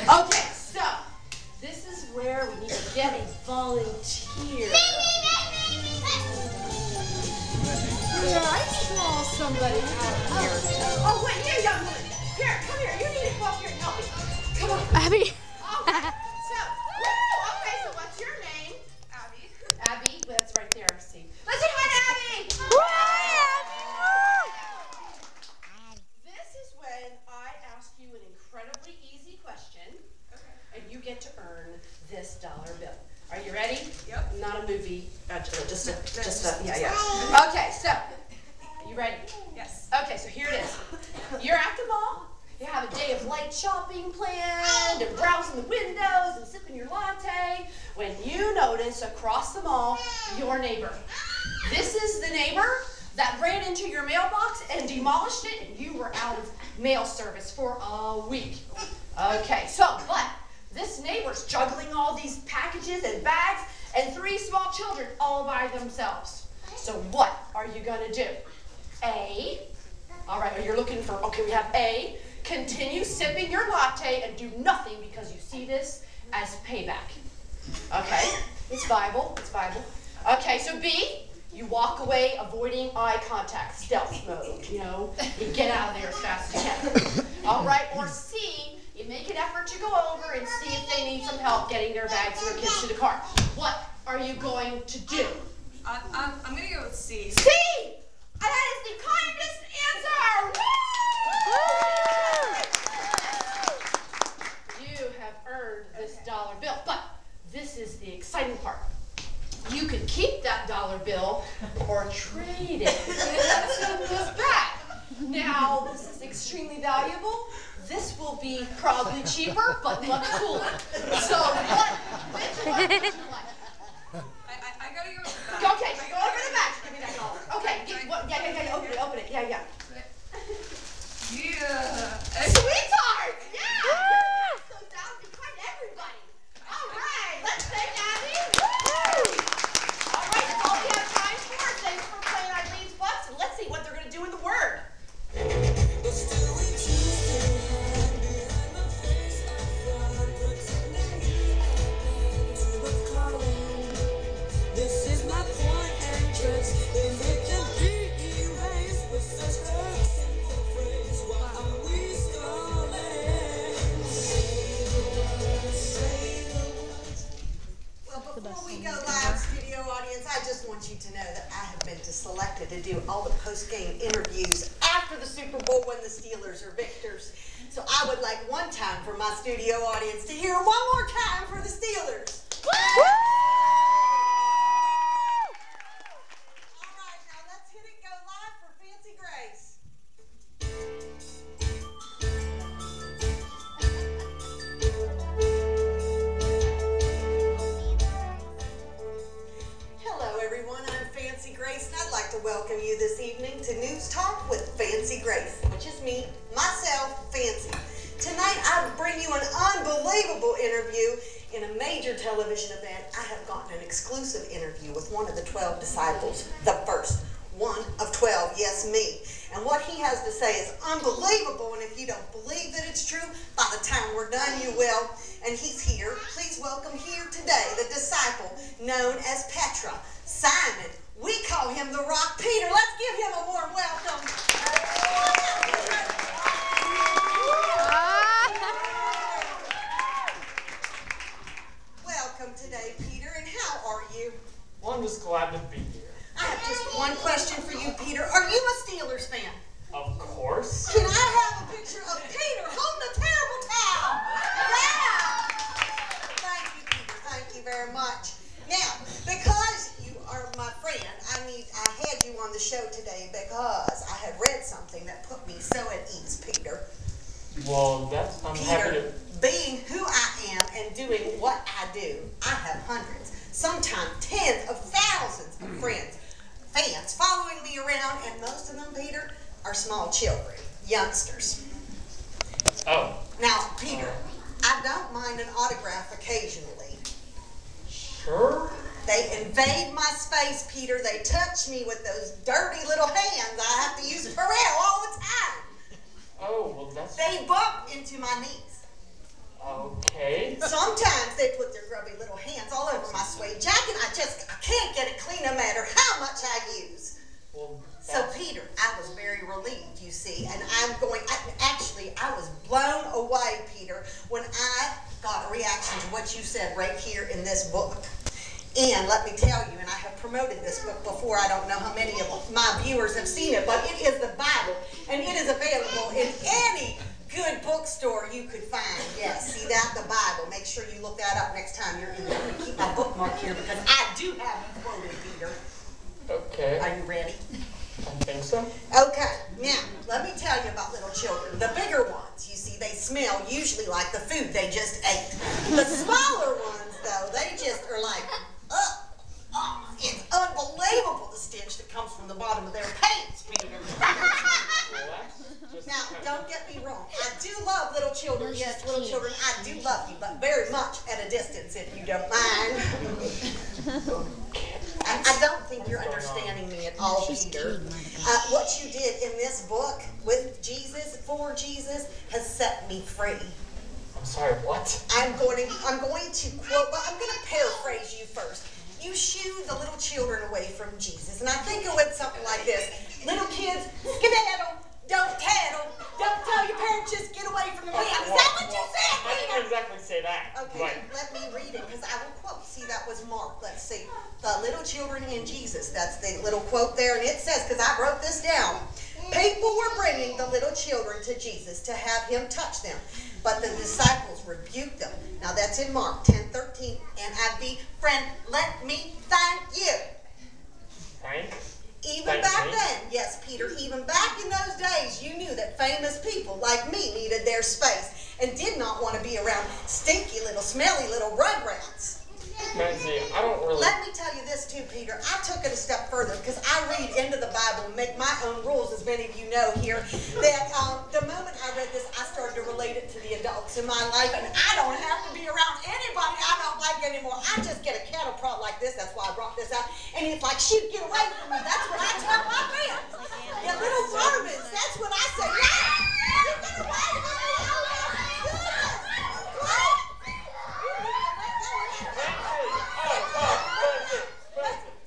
Okay, so this is where we need to get a volunteer. Yeah, I saw somebody out here. Oh, wait, you young woman. Here, come here. You need to come up here and help me. Come on. Abby. Okay, so what's your name? Abby. Abby, that's right there, see. Let's say hi to Abby! This is when I ask you an incredibly easy question, and you get to earn this dollar bill. Are you ready? Yep. Not a movie, yeah. Okay, so, are you ready? Yes. Okay, so here it is. You're at the mall. You have a day of light shopping planned and browsing the windows and sipping your latte when you notice across the mall your neighbor. This is the neighbor that ran into your mailbox and demolished it, and you were out of mail service for a week. Okay, so, but this neighbor's juggling all these packages and bags and 3 small children all by themselves. So what are you gonna do? A, all right, you're looking for, okay, we have A, continue sipping your latte and do nothing because you see this as payback. Okay, it's viable, Okay, so B, you walk away avoiding eye contact, stealth mode, you know, you get out of there as fast as you can. All right, or C, you make an effort to go over and see if they need some help getting their bags and their kids to the car. What are you going to do? I'm gonna go with C. C! And that is the kindest answer! Woo! You have earned this dollar bill, but this is the exciting part. You can keep that dollar bill or trade it. That's not just bad. Now, this is extremely valuable. This will be probably cheaper, but much cooler. So, which one would you like? I gotta go with the back. Okay, so go over the back. Give me that dollar. Okay, open it. Yeah. Yeah. Sweetheart! Yeah! So that would be quite everybody. All right, let's say Abby. All right, that's all we have time for. Thanks for playing Eileen's Bucks, and let's see what they're going to do in the Word. Before we go live, studio audience, I just want you to know that I have been selected to do all the post-game interviews after the Super Bowl when the Steelers are victors. So I would like one time for my studio audience to hear one more time for the Steelers. All right, now let's hit it go live for Fancy Grace. Hello everyone, I'm Fancy Grace and I'd like to welcome you this evening to News Talk with Fancy Grace, which is me, myself, Fancy. Tonight I bring you an unbelievable interview in a major television event. I have gotten an exclusive interview with one of the 12 disciples, the first one of 12, yes, me. And what he has to say is unbelievable, and if you don't believe that it's true, by the time we're done, you will. And he's here. Please welcome here today the disciple known as Petra, Simon. We call him the Rock Peter. Let's give him a warm welcome. Welcome today, Peter, and how are you? Well, I'm just glad to be here. I have just one question for you, Peter. Are you a Steelers fan? Of course. Can I have a picture of Peter holding a terrible towel? Yeah! Thank you, Peter. Thank you very much. Now, because you are my friend, I had you on the show today because I had read something that put me so at ease, Peter. Well, I'm happy Peter, to... being who I am and doing what I do, I have hundreds, sometimes tens of thousands of friends, fans following me around, and most of them, Peter, are small children, youngsters. Oh. Now, Peter, I don't mind an autograph occasionally. Sure? They invade my space, Peter. They touch me with those dirty little hands I have to use Pharrell all the time. Oh, well, that's... They bump into my knees. Okay. Sometimes they put their grubby little hands all over my suede jacket. I can't get it clean no matter how much I use. Well, So Peter, I was very relieved, you see, and I was blown away, Peter, when I got a reaction to what you said right here in this book. And let me tell you, and I have promoted this book before, I don't know how many of my viewers have seen it, but it is the Bible, and it is available in any good bookstore you could find. Yes, see that? The Bible. Make sure you look that up next time you're in there. Keep my bookmark here because I do have it quoted, Peter. Okay. Are you ready? I think so. Okay, now, let me tell you about little children. The bigger ones, you see, they smell usually like the food they just ate. The smaller ones, though, they just are like, it's unbelievable the stench that comes from the bottom of their pants, Peter. Now, don't get me wrong. I do love little children. Yes, little children, I do love you, but very much at a distance, if you don't mind. I don't think you're understanding me at all, Peter. What you did in this book with Jesus, for Jesus, has set me free. I'm sorry, what? I'm going to quote, well, I'm going to paraphrase you first. You shooed the little children away from Jesus, and I think it went something like this. Little kids, skedaddle, don't tattle, don't tell your parents, just get away from the man. Is that what you said, I Peter? didn't exactly say that. Okay, But let me read it, because I will quote. See, that was Mark. Let's see. The little children in Jesus. That's the little quote there, and it says, because I wrote this down, people were bringing the little children to Jesus to have him touch them, but the disciples rebuked them. Now, that's in Mark 10:13, NIV. Friend, let me thank you. Frank? Even back then, yes, Peter, even back in those days, you knew that famous people like me needed their space and did not want to be around stinky little, smelly little rugrats. Nancy, I don't really... Let me tell you this too, Peter. I took it a step further because I read into the Bible and make my own rules, as many of you know here, that the moment I read this, I started to relate it to the adults in my life, and I don't have to be around anybody I don't like anymore. I just get a cattle prod like this. That's why I brought this out. And it's like, shoot, get away from me. That's what I tell my men. You little vermins. That's what I say. Yeah, get away from me.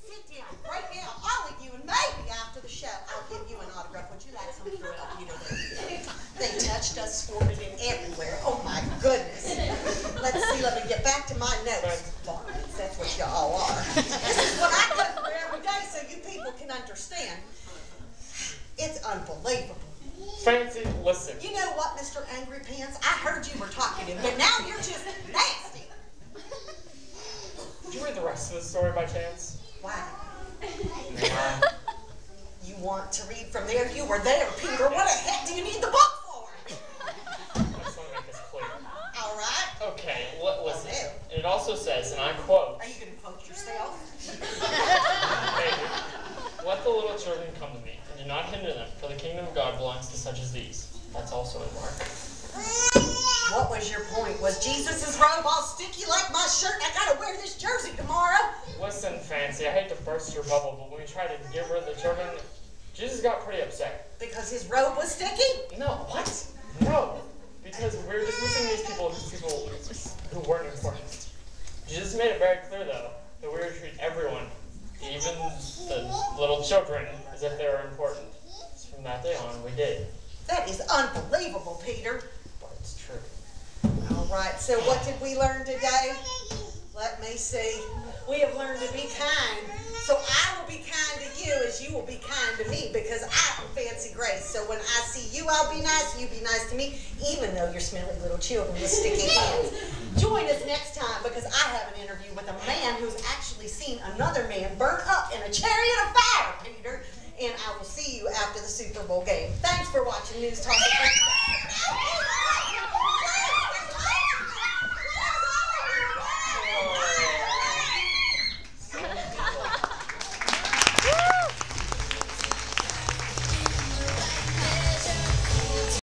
Sit down right now, all of you, and maybe after the show, I'll give you an autograph. Would you like some thrill, Peter? They touched us, squirted in everywhere. Oh my goodness. Let's see, let me get back to my notes. Varmints, that's what you all are. This is what I go through every day so you people can understand. It's unbelievable. Fancy, listen. You know what, Mr. Angry Pants? I heard you were talking to him, but now you're just nasty. Did you read the rest of the story by chance? Why? Nah. You want to read from there? You were there, Peter. What the heck do you need the book for? I just want to make this clear. All right. Okay, listen. Okay. And it also says, and I quote, Are you going to quote yourself? Maybe, let the little children come to me, and do not hinder them, for the kingdom of God belongs to such as these. That's also in Mark. What was your point? Was Jesus' robe all sticky like my shirt? I got to wear this jersey tomorrow. Listen, Fancy, I hate to burst your bubble, but when we tried to give her the children, Jesus got pretty upset. Because his robe was sticky? No, what? No. Because we were dismissing these people who weren't important. Jesus made it very clear, though, that we were to treat everyone, even the little children, as if they were important. So from that day on, we did. That is unbelievable, Peter. But it's true. All right, so what did we learn today? Let me see. We have learned to be kind. So I will be kind to you as you will be kind to me because I'm Fancy Grace. So when I see you, I'll be nice. You be nice to me, even though you're smelly little children with sticky hands. Join us next time because I have an interview with a man who's actually seen another man burn up in a chariot of fire, Peter. And I will see you after the Super Bowl game. Thanks for watching News Talk.